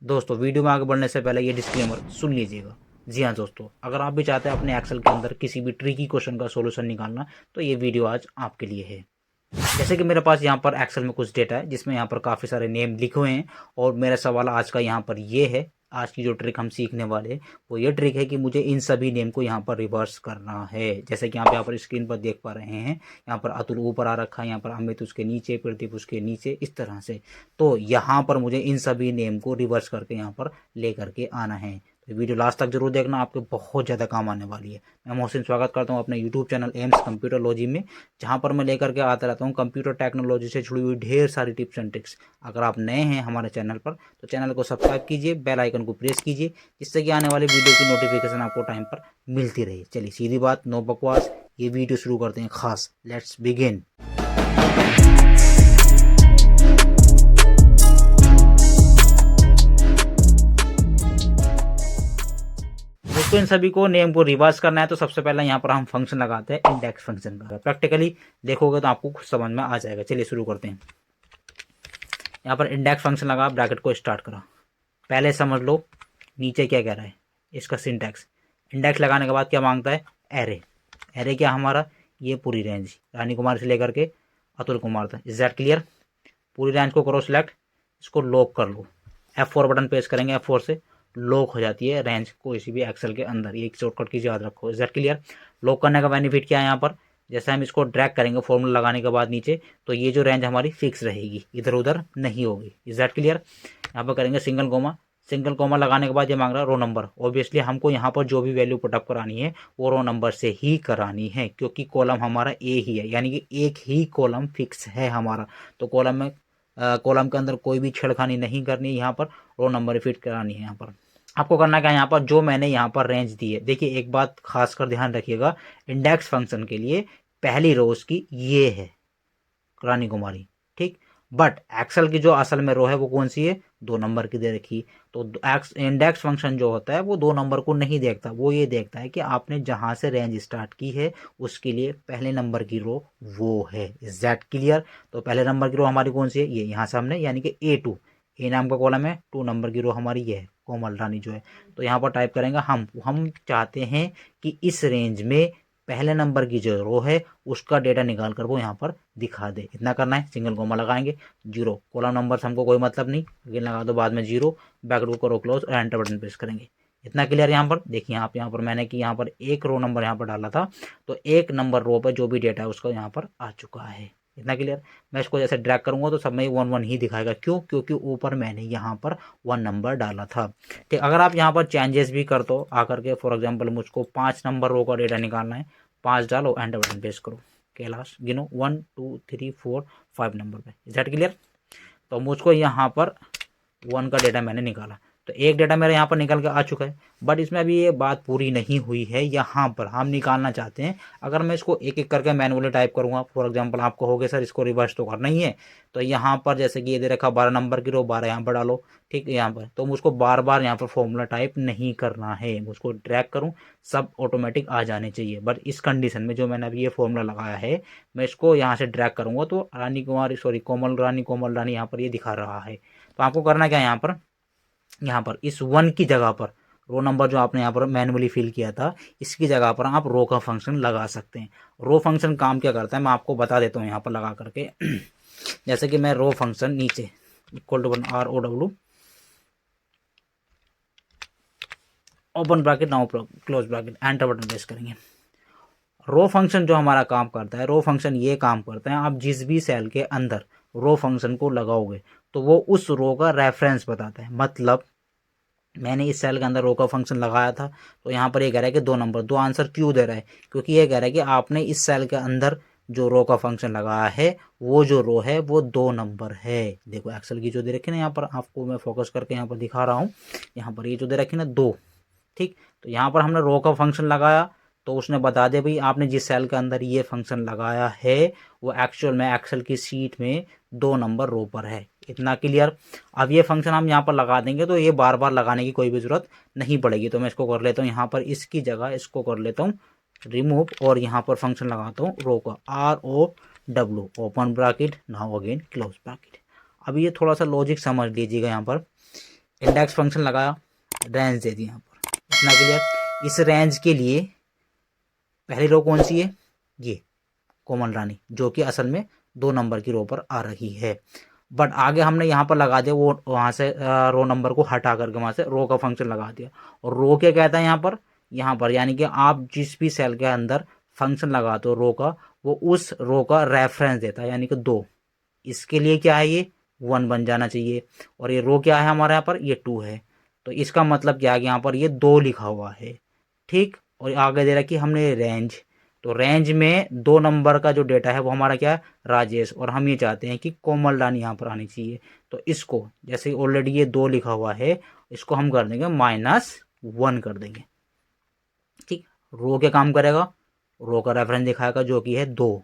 दोस्तों वीडियो में आगे बढ़ने से पहले ये डिस्क्लेमर सुन लीजिएगा। जी हाँ दोस्तों, अगर आप भी चाहते हैं अपने एक्सेल के अंदर किसी भी ट्रिकी क्वेश्चन का सॉल्यूशन निकालना, तो ये वीडियो आज आपके लिए है। जैसे कि मेरे पास यहाँ पर एक्सेल में कुछ डेटा है जिसमें यहाँ पर काफ़ी सारे नेम लिखे हुए हैं, और मेरा सवाल आज का यहाँ पर ये है, आज की जो ट्रिक हम सीखने वाले हैं वो ये ट्रिक है कि मुझे इन सभी नेम को यहाँ पर रिवर्स करना है। जैसे कि आप यहाँ पर स्क्रीन पर देख पा रहे हैं, यहाँ पर अतुल ऊपर आ रखा है, यहाँ पर अमित उसके नीचे, प्रदीप उसके नीचे, इस तरह से। तो यहाँ पर मुझे इन सभी नेम को रिवर्स करके यहाँ पर ले करके आना है। तो वीडियो लास्ट तक जरूर देखना, आपके बहुत ज़्यादा काम आने वाली है। मैं मोहसिन स्वागत करता हूँ अपने YouTube channel AIIMS computer logy में, जहाँ पर मैं लेकर के आता रहता हूँ कंप्यूटर टेक्नोलॉजी से जुड़ी हुई ढेर सारी टिप्स एंड ट्रिक्स। अगर आप नए हैं हमारे चैनल पर तो चैनल को सब्सक्राइब कीजिए, बेल आइकन को प्रेस कीजिए, जिससे कि आने वाली वीडियो की नोटिफिकेशन आपको टाइम पर मिलती रहे। चलिए सीधी बात, नो बकवास, ये वीडियो शुरू करते हैं खास। Let's begin. दोस्तों इन सभी को नेम को रिवर्स करना है, तो सबसे पहले यहाँ पर हम फंक्शन लगाते हैं इंडेक्स फंक्शन का। प्रैक्टिकली देखोगे तो आपको कुछ समझ में आ जाएगा। चलिए शुरू करते हैं। यहाँ पर इंडेक्स फंक्शन लगा, ब्रैकेट को स्टार्ट करा। पहले समझ लो नीचे क्या कह रहा है, इसका सिंटैक्स। इंडेक्स लगाने के बाद क्या मांगता है, एरे। एरे क्या हमारा, ये पूरी रेंज रानी कुमार से लेकर के अतुल कुमार तक। Is that clear? पूरी रेंज को करो सिलेक्ट, इसको लॉक कर लो। F4 बटन प्रेस करेंगे, F4 से लॉक हो जाती है रेंज को किसी भी एक्सेल के अंदर। ये एक शॉर्टकट की याद रखो। Is that clear? लॉक करने का बेनिफिट क्या है, यहाँ पर जैसे हम इसको ड्रैग करेंगे फॉर्मूला लगाने के बाद नीचे, तो ये जो रेंज हमारी फिक्स रहेगी, इधर उधर नहीं होगी। Is that clear? यहाँ पर करेंगे सिंगल कोमा। सिंगल कोमा लगाने के बाद ये मांग रहा है रो नंबर। ऑब्वियसली हमको यहाँ पर जो भी वैल्यू पुटअप करानी है वो रो नंबर से ही करानी है, क्योंकि कॉलम हमारा ए ही है, यानी कि एक ही कॉलम फिक्स है हमारा। तो कॉलम के अंदर कोई भी छेड़खानी नहीं करनी है, यहाँ पर रो नंबर फिट करानी है। यहाँ पर आपको करना क्या है, यहाँ पर जो मैंने यहाँ पर रेंज दी है, देखिए एक बात खासकर ध्यान रखिएगा, इंडेक्स फंक्शन के लिए पहली रो उसकी ये है, रानी कुमारी, ठीक। बट एक्सेल की जो असल में रो है वो कौन सी है, 2 नंबर की दे रखी। तो इंडेक्स फंक्शन जो होता है वो 2 नंबर को नहीं देखता, वो ये देखता है कि आपने जहां से रेंज स्टार्ट की है उसके लिए पहले नंबर की रो वो है। Is that clear? तो पहले नंबर की रो हमारी कौन सी है, ये यहाँ सामने, यानी कि A2, ए नाम का कॉलम है, 2 नंबर की रो हमारी ये है, कोमल रानी जो है। तो यहाँ पर टाइप करेंगे हम चाहते हैं कि इस रेंज में पहले नंबर की जो रो है उसका डेटा निकाल कर वो यहाँ पर दिखा दे। इतना करना है। सिंगल कोमा लगाएंगे, 0 कॉलम नंबर से हमको कोई मतलब नहीं, लेकिन लगा दो बाद में 0, बैक को करो क्लोज और एंटर बटन प्रेस करेंगे। इतना क्लियर? यहाँ पर देखिए, यहाँ पर मैंने कि यहाँ पर एक रो नंबर यहाँ पर डाला था, तो एक नंबर रो पर जो भी डेटा है उसका यहाँ पर आ चुका है। इतना क्लियर? मैं इसको जैसे ड्रैग करूंगा तो सब में 1 1 ही दिखाएगा। क्यों? क्योंकि ऊपर मैंने यहाँ पर 1 नंबर डाला था। ठीक, अगर आप यहाँ पर चेंजेस भी कर दो आकर के, फॉर एग्जाम्पल मुझको 5 नंबर रो का डेटा निकालना है, 5 डालो, एंटर बटन प्रेस करो, कैलाश गिनो 1 2 3 4 5 नंबर पे। Is that clear? तो मुझको यहाँ पर 1 का डेटा मैंने निकाला, तो एक डेटा मेरा यहाँ पर निकल के आ चुका है। बट इसमें अभी ये बात पूरी नहीं हुई है, यहाँ पर हम निकालना चाहते हैं। अगर मैं इसको एक एक करके मैनुअली टाइप करूँगा, फॉर एग्जांपल आप कहोगे सर इसको रिवर्स तो करना ही है, तो यहाँ पर जैसे कि ये दे रखा 12 नंबर की रो, 12 यहाँ पर डालो, ठीक है। यहाँ पर तो मुझको बार बार यहाँ पर फॉर्मूला टाइप नहीं करना है, मुझको ड्रैग करूँ सब ऑटोमेटिक आ जाने चाहिए। बट इस कंडीशन में जो मैंने अभी ये फॉर्मूला लगाया है, मैं इसको यहाँ से ड्रैग करूँगा तो रानी कुमारी, सॉरी कोमल रानी यहाँ पर ये दिखा रहा है। तो आपको करना क्या है, यहाँ पर इस 1 की जगह पर रो नंबर जो आपने यहाँ पर मैनुअली फिल किया था, इसकी जगह पर आप रो का फंक्शन लगा सकते हैं। रो फंक्शन काम क्या करता है मैं आपको बता देता हूँ यहाँ पर लगा करके। जैसे कि मैं रो फंक्शन नीचे equal to ROW open bracket now close bracket, enter button press करेंगे। रो फंक्शन जो हमारा काम करता है, रो फंक्शन ये काम करता है, आप जिस भी सेल के अंदर रो फंक्शन को लगाओगे तो वो उस रो का रेफरेंस बताता है। मतलब मैंने इस सेल के अंदर रो का फंक्शन लगाया था, तो यहाँ पर ये कह रहा है कि 2 नंबर, 2 आंसर क्यों दे रहा है, क्योंकि ये कह रहा है कि आपने इस सेल के अंदर जो रो का फंक्शन लगाया है वो जो रो है वो 2 नंबर है। देखो एक्सेल की जो दे रखी ना, यहाँ पर आपको मैं फोकस करके यहाँ पर दिखा रहा हूँ, यहाँ पर ये जो दे रखी ना 2, ठीक। तो यहाँ पर हमने रो का फंक्शन लगाया, तो उसने बता दिया भाई आपने जिस सेल के अंदर ये फंक्शन लगाया है वो एक्चुअल में एक्सेल की शीट में 2 नंबर रो पर है। इतना क्लियर? अब ये फंक्शन हम यहाँ पर लगा देंगे तो ये बार बार लगाने की कोई भी जरूरत नहीं पड़ेगी। तो मैं इसको कर लेता हूँ यहाँ पर, इसकी जगह इसको कर लेता हूँ रिमूव, और यहाँ पर फंक्शन लगाता हूँ रो का, ROW open bracket now again close bracket. अब ये थोड़ा सा लॉजिक समझ लीजिएगा यहाँ पर, इंडेक्स फंक्शन लगाया, रेंज दे दी यहाँ पर, इतना क्लियर। इस रेंज के लिए पहली रो कौन सी है, ये कोमल रानी, जो कि असल में 2 नंबर की रो पर आ रही है। बट आगे हमने यहाँ पर लगा दिया वो वहाँ से रो नंबर को हटा करके वहाँ से रो का फंक्शन लगा दिया। और रो क्या कहता है यहाँ पर यानी कि आप जिस भी सेल के अंदर फंक्शन लगाते हो रो का, वो उस रो का रेफरेंस देता है, यानी कि 2। इसके लिए क्या है, ये 1 बन जाना चाहिए। और ये रो क्या है हमारे यहाँ पर, ये 2 है। तो इसका मतलब क्या है कि यहाँ पर ये 2 लिखा हुआ है, ठीक। और आगे दे रखी हमने रेंज, तो रेंज में 2 नंबर का जो डेटा है वो हमारा क्या है, राजेश। और हम ये चाहते हैं कि कोमल रानी यहाँ पर आनी चाहिए। तो इसको जैसे ऑलरेडी ये 2 लिखा हुआ है, इसको हम कर देंगे -1 कर देंगे, ठीक। रो क्या काम करेगा, रो का रेफरेंस दिखाएगा जो कि है 2।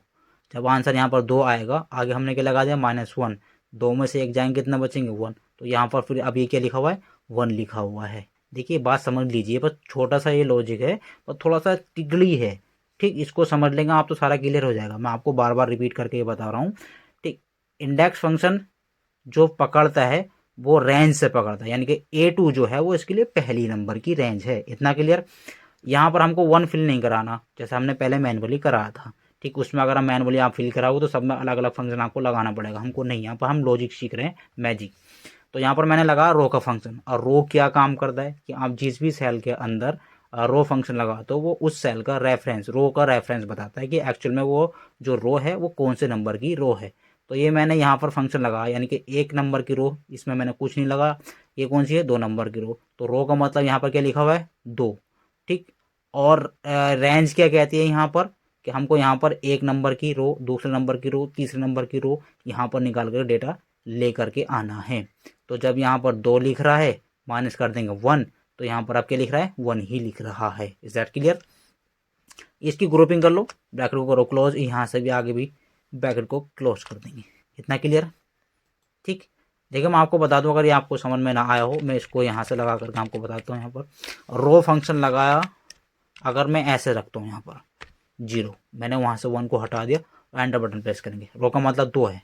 जब आंसर यहाँ पर 2 आएगा, आगे हमने क्या लगा दिया, -1। 2 में से 1 जाएंगे, कितना बचेंगे, 1। तो यहाँ पर फिर अब ये क्या लिखा हुआ है, 1 लिखा हुआ है। देखिए बात समझ लीजिए, बस छोटा सा ये लॉजिक है, पर थोड़ा सा टिगली है, ठीक। इसको समझ लेंगे आप तो सारा क्लियर हो जाएगा। मैं आपको बार बार रिपीट करके ये बता रहा हूँ, ठीक। इंडेक्स फंक्शन जो पकड़ता है वो रेंज से पकड़ता है, यानी कि A2 जो है वो इसके लिए पहली नंबर की रेंज है, इतना क्लियर। यहाँ पर हमको 1 फिल नहीं कराना, जैसे हमने पहले मैनुअली कराया था, ठीक। उसमें अगर हम मैनुअली आप फिल कराओगे तो सब में अलग अलग फंक्शन आपको लगाना पड़ेगा, हमको नहीं। यहाँ पर हम लॉजिक सीख रहे हैं, मैजिक। तो यहाँ पर मैंने लगा रो का फंक्शन। और रो क्या काम करता है कि आप जिस भी सेल के अंदर रो फंक्शन लगा तो वो उस सेल का रेफरेंस, रो का रेफरेंस बताता है कि एक्चुअल में वो जो रो है वो कौन से नंबर की रो है। तो ये मैंने यहाँ पर फंक्शन लगाया, यानी कि 1 नंबर की रो, इसमें मैंने कुछ नहीं लगा। ये कौन सी है, 2 नंबर की रो। तो रो का मतलब यहाँ पर क्या लिखा हुआ है, 2, ठीक। और रेंज क्या कहती है यहाँ पर, कि हमको यहाँ पर 1 नंबर की रो, दूसरे नंबर की रो, तीसरे नंबर की रो यहाँ पर निकाल कर डेटा ले करके आना है। तो जब यहाँ पर 2 लिख रहा है, माइनस कर देंगे 1, तो यहाँ पर आप क्या लिख रहा है, 1 ही लिख रहा है। Is that clear. इसकी ग्रुपिंग कर लो, ब्रैकेट को करो क्लोज, यहाँ से भी आगे भी ब्रैकेट को क्लोज कर देंगे, इतना क्लियर, ठीक। देखिए मैं आपको बता दूं, अगर ये आपको समझ में ना आया हो, मैं इसको यहाँ से लगा करके आपको बताता हूँ। यहाँ पर रो फंक्शन लगाया, अगर मैं ऐसे रखता हूँ यहाँ पर 0, मैंने वहाँ से 1 को हटा दिया, एंटर बटन प्रेस करेंगे, रो का मतलब 2 है।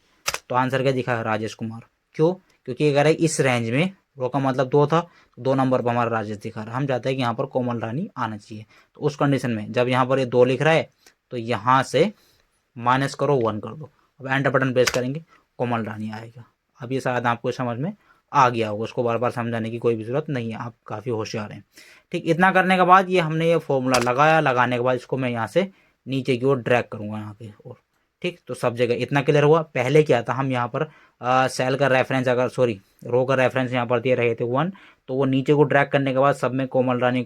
तो आंसर क्या दिखा है, राजेश कुमार। क्यों, क्योंकि अगर इस रेंज में रो का मतलब 2 था, 2 नंबर पर हमारा राजेश दिखा रहा है। हम चाहते हैं कि यहाँ पर कोमल रानी आना चाहिए। तो उस कंडीशन में जब यहाँ पर ये 2 लिख रहा है, तो यहाँ से माइनस करो, 1 कर दो। अब एंटर बटन प्रेस करेंगे, कोमल रानी आएगा। अब ये शायद आपको समझ में आ गया होगा, उसको बार बार समझाने की कोई भी जरूरत नहीं है, आप काफ़ी होशियार हैं, ठीक। इतना करने के बाद ये हमने ये फॉर्मूला लगाया, लगाने के बाद इसको मैं यहाँ से नीचे की ओर ड्रैग करूँगा यहाँ पे, और ठीक। तो सब जगह इतना क्लियर हुआ। पहले क्या था, हम यहाँ पर सेल का रेफरेंस, अगर सॉरी रो का रेफरेंस यहाँ पर दे रहे थे 1, तो वो नीचे को ड्रैग करने के बाद सब में कोमल रानी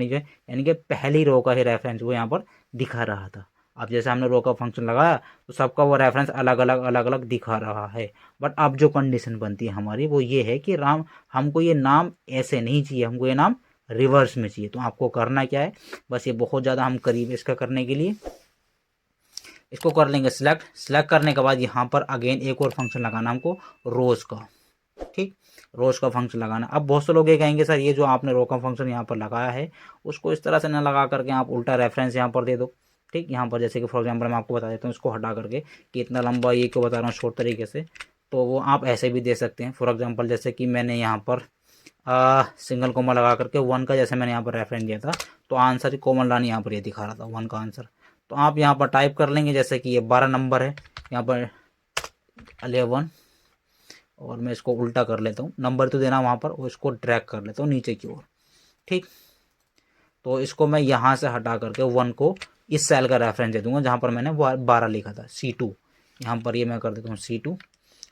जो है, यानी कि पहली रो का ही रेफरेंस वो यहाँ पर दिखा रहा था। अब जैसे हमने रो का फंक्शन लगाया तो सबका वो रेफरेंस अलग अलग दिखा रहा है। बट अब जो कंडीशन बनती है हमारी वो ये है कि हमको ये नाम ऐसे नहीं चाहिए, हमको ये नाम रिवर्स में चाहिए। तो आपको करना क्या है, बस ये बहुत ज़्यादा हम करीब इसका करने के लिए इसको कर लेंगे सिलेक्ट करने के बाद यहाँ पर अगेन एक और फंक्शन लगाना हमको, रोज का, ठीक। रोज का फंक्शन लगाना। अब बहुत से लोग ये कहेंगे सर ये जो आपने रो का फंक्शन यहाँ पर लगाया है उसको इस तरह से ना लगा करके आप उल्टा रेफरेंस यहाँ पर दे दो, ठीक। यहाँ पर जैसे कि फॉर एग्जांपल मैं आपको बता देता हूँ, इसको हटा करके कि इतना लंबा ये क्यों बता रहा हूँ शॉर्ट तरीके से, तो वो आप ऐसे भी दे सकते हैं। फॉर एग्जांपल जैसे कि मैंने यहाँ पर सिंगल कोमा लगा करके 1 का जैसे मैंने यहाँ पर रेफरेंस दिया था, तो आंसर कोमल रानी यहाँ पर ये दिखा रहा था 1 का आंसर। तो आप यहाँ पर टाइप कर लेंगे, जैसे कि ये 12 नंबर है, यहाँ पर 11, और मैं इसको उल्टा कर लेता हूँ, नंबर तो देना वहाँ पर, और इसको ड्रैग कर लेता हूँ नीचे की ओर, ठीक। तो इसको मैं यहाँ से हटा करके 1 को इस सेल का रेफरेंस दे दूंगा जहाँ पर मैंने 12 लिखा था, C2। यहाँ पर ये मैं कर देता हूँ C2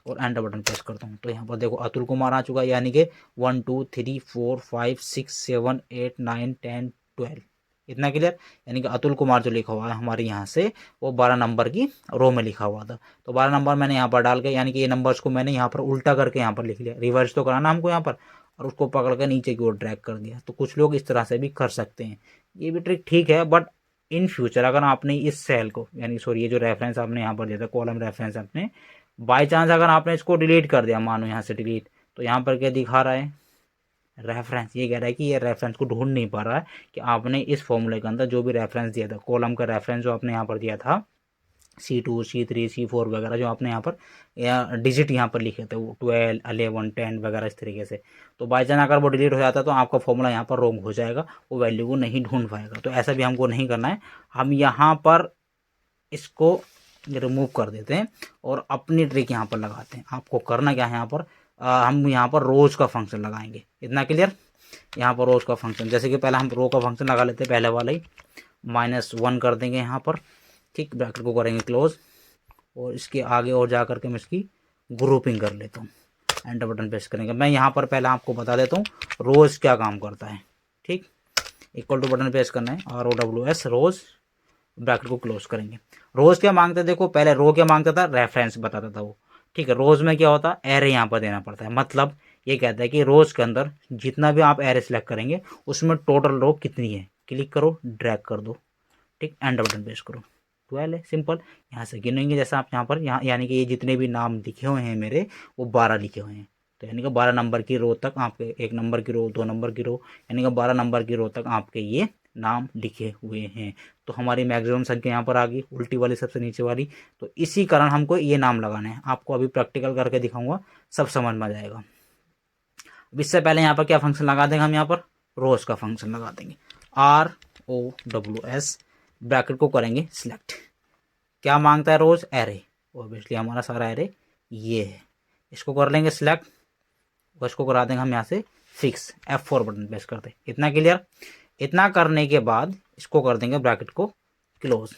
और एंटर बटन प्रेस करता हूँ। तो यहाँ पर देखो अतुल कुमार आ चुका है, यानी कि 1 2 3 4 5 6 7 8 9 10 12, इतना क्लियर। यानी कि अतुल कुमार जो लिखा हुआ है हमारे यहाँ से वो 12 नंबर की रो में लिखा हुआ था। तो 12 नंबर मैंने यहाँ पर डाल के, यानी कि ये नंबर्स को मैंने यहाँ पर उल्टा करके यहाँ पर लिख लिया, रिवर्स तो कराना हमको यहाँ पर, और उसको पकड़ कर नीचे की ओर ड्रैग कर दिया। तो कुछ लोग इस तरह से भी कर सकते हैं, ये भी ट्रिक ठीक है। बट इन फ्यूचर अगर आपने इस सेल को, यानी सॉरी ये जो रेफरेंस आपने यहाँ पर दिया था, कॉलम रेफरेंस आपने बाई चांस अगर आपने इसको डिलीट कर दिया, मानो यहाँ से डिलीट, तो यहाँ पर क्या दिखा रहा है, रेफरेंस। ये कह रहा है कि ये रेफरेंस को ढूंढ नहीं पा रहा है कि आपने इस फॉर्मूले के अंदर जो भी रेफरेंस दिया था, कॉलम का रेफरेंस जो आपने यहाँ पर दिया था, C2 C3 C4 वगैरह जो आपने यहाँ पर या डिजिट यहाँ पर लिखे थे वो 12 11 10 वगैरह इस तरीके से। तो बाई चांस अगर वो डिलीट हो जाता है तो आपका फॉर्मूला यहाँ पर रॉन्ग हो जाएगा, वो वैल्यू को नहीं ढूंढ पाएगा। तो ऐसा भी हमको नहीं करना है, हम यहाँ पर इसको रिमूव कर देते हैं और अपनी ट्रिक यहाँ पर लगाते हैं। आपको करना क्या है यहाँ पर, हम यहाँ पर रोज का फंक्शन लगाएंगे। इतना क्लियर। यहाँ पर रोज का फंक्शन, जैसे कि पहले हम रो का फंक्शन लगा लेते हैं, पहले वाला ही -1 कर देंगे यहाँ पर, ठीक। ब्रैकेट को करेंगे क्लोज और इसके आगे और जा करके मैं इसकी ग्रुपिंग कर लेता हूँ, एंटर बटन प्रेस करेंगे। मैं यहाँ पर पहले आपको बता देता हूँ रोज क्या काम करता है, ठीक। इक्वल टू बटन प्रेस करना है, ROWS रोज, ब्रैकेट को क्लोज करेंगे। रोज क्या मांगता है, देखो पहले रो क्या मांगता था, रेफरेंस बताता था वो, ठीक है। रोज में क्या होता है, एरे यहाँ पर देना पड़ता है। मतलब ये कहता है कि रोज के अंदर जितना भी आप एरे सेलेक्ट करेंगे उसमें टोटल रो कितनी है। क्लिक करो, ड्रैग कर दो, ठीक, एंटर बटन प्रेस करो, 12 है, सिंपल। यहाँ से गिनेंगे जैसा आप यहाँ पर, यहाँ यानी कि ये जितने भी नाम लिखे हुए हैं मेरे, वो 12 लिखे हुए हैं। तो यानी कि 12 नंबर की रो तक आपके, 1 नंबर की रो, 2 नंबर की रो, यानी कि 12 नंबर की रो तक आपके ये नाम लिखे हुए हैं। तो हमारी मैक्सिमम संख्या यहाँ पर आ गई, उल्टी वाली सबसे नीचे वाली। तो इसी कारण हमको ये नाम लगाना है। आपको अभी प्रैक्टिकल करके दिखाऊंगा, सब समझ में आ जाएगा। अब इससे पहले यहाँ पर क्या फंक्शन लगा देंगे, हम यहाँ पर रोज का फंक्शन लगा देंगे, ROWS, ब्रैकेट को करेंगे सिलेक्ट। क्या मांगता है रोज, एरे, ऑब्वियसली हमारा सारा एरे ये है। इसको कर लेंगे सिलेक्ट और इसको करा देंगे हम यहाँ से फिक्स, F4 बटन प्रेस करते। इतना क्लियर। इतना करने के बाद इसको कर देंगे ब्रैकेट को क्लोज,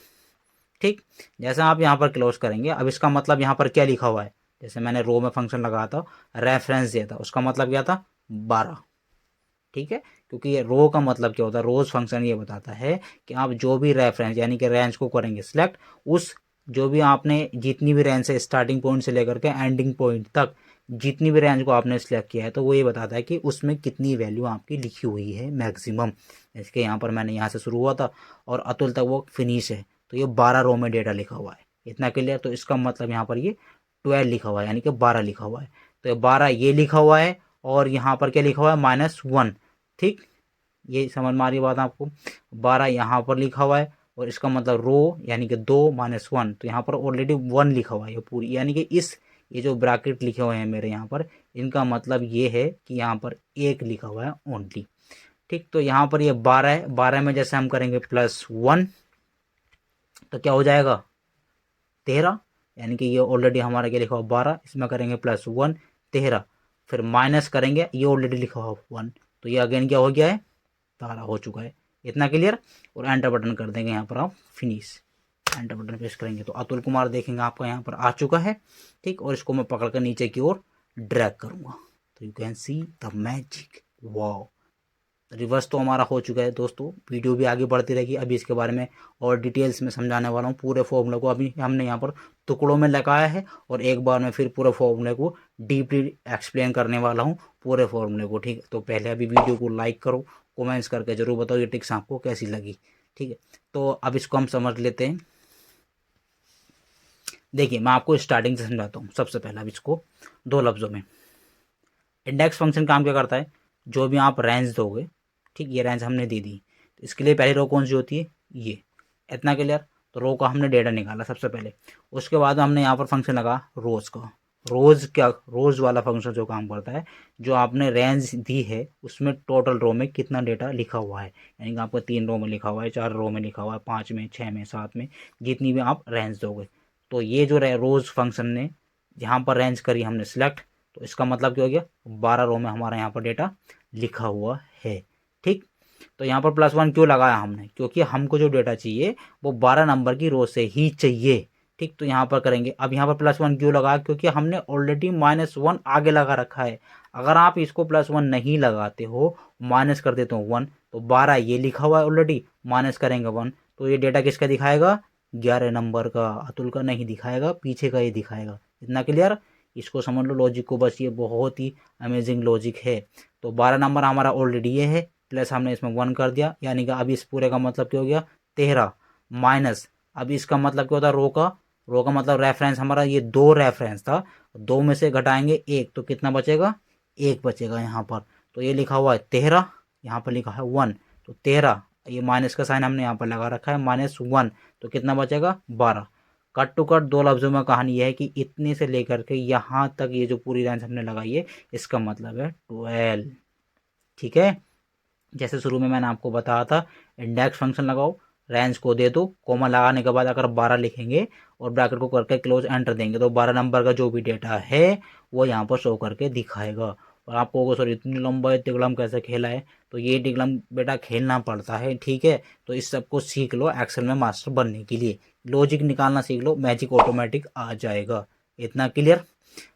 ठीक। जैसे आप यहाँ पर क्लोज करेंगे, अब इसका मतलब यहाँ पर क्या लिखा हुआ है, जैसे मैंने रो में फंक्शन लगाया था, रेफरेंस दिया था, उसका मतलब क्या था, 12, ठीक है। क्योंकि ये रो का मतलब क्या होता है, रोज फंक्शन ये बताता है कि आप जो भी रेफरेंस यानी कि रेंज को करेंगे सिलेक्ट, उस जो भी आपने जितनी भी रेंज है, स्टार्टिंग पॉइंट से लेकर के एंडिंग पॉइंट तक जितनी भी रेंज को आपने सिलेक्ट किया है, तो वो ये बताता है कि उसमें कितनी वैल्यू आपकी लिखी हुई है मैक्सिमम। जैसे कि यहाँ पर मैंने यहाँ से शुरू हुआ था और अतुल तक वो फिनिश है, तो ये 12 रो में डेटा लिखा हुआ है। इतना क्लियर। तो इसका मतलब यहाँ पर ये 12 लिखा हुआ है, यानी कि 12 लिखा हुआ है। तो ये 12 ये लिखा हुआ है और यहाँ पर क्या लिखा हुआ है, -1, ठीक। ये समझ में आ रही बात आपको। 12 यहाँ पर लिखा हुआ है और इसका मतलब रो यानी कि 2 -1, तो यहाँ पर ऑलरेडी 1 लिखा हुआ है ये पूरी, यानी कि इस ये जो ब्रैकेट लिखे हुए हैं मेरे यहाँ पर, इनका मतलब ये है कि यहाँ पर 1 लिखा हुआ है ओनली, ठीक। तो यहाँ पर ये 12 है, 12 में जैसे हम करेंगे +1 तो क्या हो जाएगा, 13, यानी कि ये ऑलरेडी हमारा क्या लिखा हुआ 12, इसमें करेंगे +1 13, फिर माइनस करेंगे, ये ऑलरेडी लिखा हुआ 1, तो ये अगेन क्या हो गया है, 12 हो चुका है। इतना क्लियर। और एंटर बटन कर देंगे यहाँ पर आप फिनिश, एंटर बटन प्रेस करेंगे तो अतुल कुमार देखेंगे आपका यहाँ पर आ चुका है, ठीक। और इसको मैं पकड़ कर नीचे की ओर ड्रैग करूँगा तो you can see the magic, wow. Reverse तो हमारा हो चुका है दोस्तों। वीडियो भी आगे बढ़ती रहेगी, अभी इसके बारे में और डिटेल्स में समझाने वाला हूँ। पूरे फॉर्मूले को अभी हमने यहाँ पर टुकड़ों में लगाया है और एक बार मैं फिर पूरे फॉर्मूले को डीपली एक्सप्लेन करने वाला हूँ, पूरे फॉर्मूले को, ठीक है। तो पहले अभी वीडियो को लाइक करो, कमेंट्स करके जरूर बताओ ये टिक्स आपको कैसी लगी, ठीक है। तो अब इसको हम समझ लेते हैं। देखिए मैं आपको स्टार्टिंग से समझाता हूँ। सबसे पहले अब इसको 2 लफ्ज़ों में, इंडेक्स फंक्शन काम क्या करता है, जो भी आप रेंज दोगे, ठीक, ये रेंज हमने दे दी, तो इसके लिए पहली रो कौन सी होती है, ये। इतना क्लियर। तो रो का हमने डेटा निकाला सबसे पहले, उसके बाद हमने यहाँ पर फंक्शन लगा रोज का। रोज क्या, रोज वाला फंक्शन जो काम करता है, जो आपने रेंज दी है उसमें टोटल रो में कितना डेटा लिखा हुआ है, यानी कि आपको 3 रो में लिखा हुआ है, 4 रो में लिखा हुआ है, 5 में, 6 में, 7 में, जितनी भी आप रेंज दोगे। तो ये जो रोज फंक्शन ने यहाँ पर रेंज करी हमने सिलेक्ट, तो इसका मतलब क्या हो गया, 12 रो में हमारा यहाँ पर डेटा लिखा हुआ है, ठीक। तो यहाँ पर +1 क्यों लगाया हमने, क्योंकि हमको जो डेटा चाहिए वो 12 नंबर की रो से ही चाहिए, ठीक। तो यहाँ पर करेंगे। अब यहाँ पर +1 क्यों लगाया, क्योंकि हमने ऑलरेडी -1 आगे लगा रखा है। अगर आप इसको +1 नहीं लगाते हो, माइनस कर देते हो 1, तो 12 ये लिखा हुआ है ऑलरेडी, माइनस करेंगे 1, तो ये डेटा किसका दिखाएगा, 11 नंबर का, अतुल का नहीं दिखाएगा, पीछे का ही दिखाएगा। इतना क्लियर। इसको समझ लो लॉजिक को, बस ये बहुत ही अमेजिंग लॉजिक है। तो 12 नंबर हमारा ऑलरेडी ये है, प्लस हमने इसमें 1 कर दिया, यानी कि अब इस पूरे का मतलब क्या हो गया, 13 माइनस, अब इसका मतलब क्या होता है, रो का मतलब रेफरेंस हमारा ये 2 रेफरेंस था, 2 में से घटाएंगे 1, तो कितना बचेगा, 1 बचेगा यहाँ पर। तो ये लिखा हुआ है 13, यहाँ पर लिखा है 1, तो 13, ये माइनस का साइन हमने यहाँ पर लगा रखा है, -1, तो कितना बचेगा 12। कट टू कट 2 लफ्ज़ों में कहानी यह है कि इतने से लेकर के यहाँ तक ये जो पूरी रेंज हमने लगाई है इसका मतलब है 12। ठीक है, जैसे शुरू में मैंने आपको बताया था, इंडेक्स फंक्शन लगाओ, रेंज को दे दो, कोमा लगाने के बाद अगर 12 लिखेंगे और ब्रैकेट को करके क्लोज एंटर देंगे तो 12 नंबर का जो भी डेटा है वो यहाँ पर शो करके दिखाएगा। और आपको होगा सर इतनी लंबा तिगड़म कैसे खेला है, तो ये तिगड़म बेटा खेलना पड़ता है। ठीक है, तो इस सबको सीख लो एक्सेल में मास्टर बनने के लिए, लॉजिक निकालना सीख लो, मैजिक ऑटोमेटिक आ जाएगा। इतना क्लियर।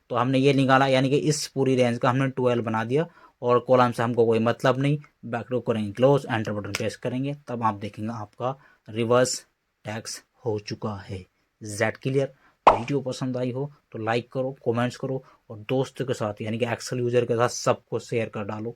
तो हमने ये निकाला, यानी कि इस पूरी रेंज का हमने 12 बना दिया और कॉलम से हमको कोई मतलब नहीं, बैकलॉग करेंगे क्लोज, एंटर बटन प्रेस करेंगे, तब आप देखेंगे आपका रिवर्स टैक्स हो चुका है। Z clear. वीडियो पसंद आई हो तो लाइक करो, कमेंट्स करो और दोस्तों के साथ यानी कि एक्सेल यूजर के साथ सबको शेयर कर डालो।